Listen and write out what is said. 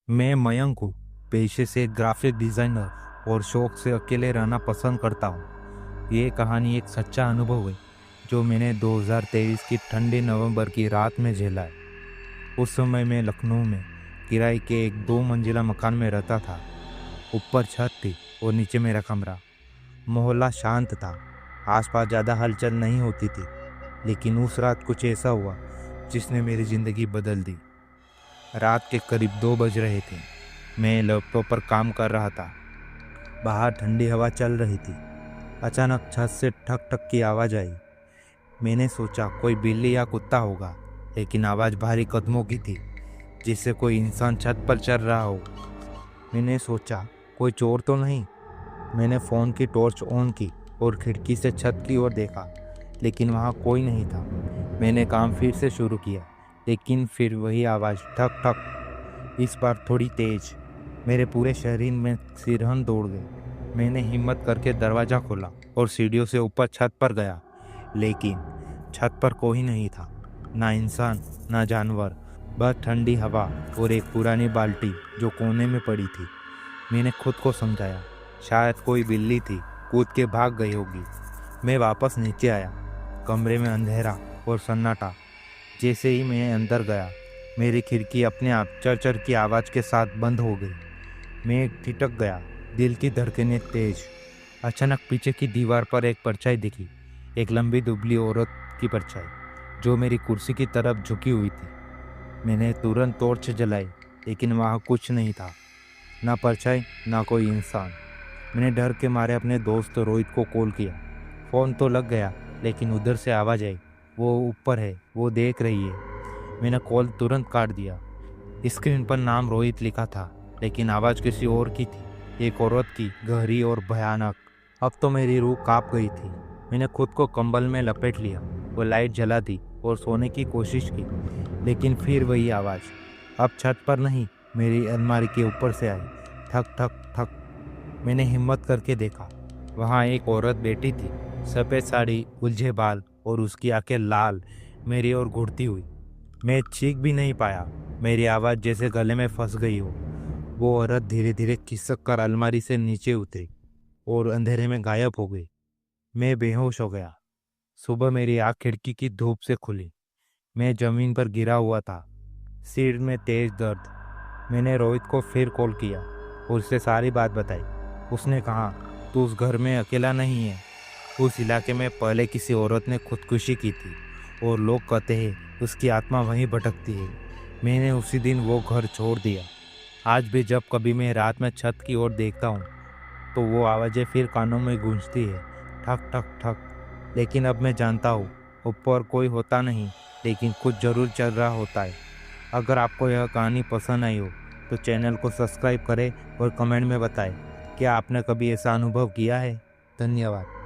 मैं मयंक हूँ। पेशे से ग्राफिक डिज़ाइनर और शौक से अकेले रहना पसंद करता हूँ। ये कहानी एक सच्चा अनुभव है जो मैंने 2023 की ठंडी नवंबर की रात में झेला है। उस समय मैं लखनऊ में किराए के एक 2 मंजिला मकान में रहता था। ऊपर छत थी और नीचे मेरा कमरा। मोहल्ला शांत था, आसपास ज़्यादा हलचल नहीं होती थी। लेकिन उस रात कुछ ऐसा हुआ जिसने मेरी ज़िंदगी बदल दी। रात के करीब 2 बज रहे थे। मैं लैपटॉप पर काम कर रहा था। बाहर ठंडी हवा चल रही थी। अचानक छत से ठक ठक की आवाज़ आई। मैंने सोचा कोई बिल्ली या कुत्ता होगा, लेकिन आवाज़ भारी कदमों की थी, जिससे कोई इंसान छत पर चल रहा हो। मैंने सोचा कोई चोर तो नहीं। मैंने फ़ोन की टॉर्च ऑन की और खिड़की से छत की ओर देखा, लेकिन वहाँ कोई नहीं था। मैंने काम फिर से शुरू किया, लेकिन फिर वही आवाज़, ठक ठक, इस बार थोड़ी तेज। मेरे पूरे शरीर में सिरहन दौड़ गई। मैंने हिम्मत करके दरवाज़ा खोला और सीढ़ियों से ऊपर छत पर गया, लेकिन छत पर कोई नहीं था। ना इंसान, ना जानवर, बस ठंडी हवा और एक पुरानी बाल्टी जो कोने में पड़ी थी। मैंने खुद को समझाया, शायद कोई बिल्ली थी, कूद के भाग गई होगी। मैं वापस नीचे आया। कमरे में अंधेरा और सन्नाटा। जैसे ही मैं अंदर गया, मेरी खिड़की अपने आप चर-चर की आवाज़ के साथ बंद हो गई। मैं ठिठक गया, दिल की धड़कनें तेज। अचानक पीछे की दीवार पर एक परछाई दिखी, एक लंबी दुबली औरत की परछाई, जो मेरी कुर्सी की तरफ झुकी हुई थी। मैंने तुरंत टॉर्च जलाई, लेकिन वहाँ कुछ नहीं था। ना परछाई, ना कोई इंसान। मैंने डर के मारे अपने दोस्त रोहित को कॉल किया। फ़ोन तो लग गया, लेकिन उधर से आवाज़ आई, वो ऊपर है, वो देख रही है। मैंने कॉल तुरंत काट दिया। स्क्रीन पर नाम रोहित लिखा था, लेकिन आवाज़ किसी और की थी, एक औरत की, गहरी और भयानक। अब तो मेरी रूह कांप गई थी। मैंने खुद को कंबल में लपेट लिया, वो लाइट जला दी और सोने की कोशिश की, लेकिन फिर वही आवाज़। अब छत पर नहीं, मेरी अलमारी के ऊपर से आई, ठक ठक ठक। मैंने हिम्मत करके देखा। वहाँ एक औरत बैठी थी, सफ़ेद साड़ी, उलझे बाल और उसकी आंखें लाल, मेरी ओर घूरती हुई। मैं चीख भी नहीं पाया, मेरी आवाज़ जैसे गले में फंस गई हो। वो औरत धीरे धीरे खिसक कर अलमारी से नीचे उतरी और अंधेरे में गायब हो गई। मैं बेहोश हो गया। सुबह मेरी आँख खिड़की की धूप से खुली। मैं ज़मीन पर गिरा हुआ था, सिर में तेज दर्द। मैंने रोहित को फिर कॉल किया और उससे सारी बात बताई। उसने कहा, तू उस घर में अकेला नहीं है। उस इलाके में पहले किसी औरत ने खुदकुशी की थी और लोग कहते हैं उसकी आत्मा वहीं भटकती है। मैंने उसी दिन वो घर छोड़ दिया। आज भी जब कभी मैं रात में छत की ओर देखता हूँ, तो वो आवाज़ें फिर कानों में गूंजती है, ठक ठक ठक। लेकिन अब मैं जानता हूँ, ऊपर कोई होता नहीं, लेकिन कुछ ज़रूर चल रहा होता है। अगर आपको यह कहानी पसंद आई हो, तो चैनल को सब्सक्राइब करें और कमेंट में बताएं, क्या आपने कभी ऐसा अनुभव किया है। धन्यवाद।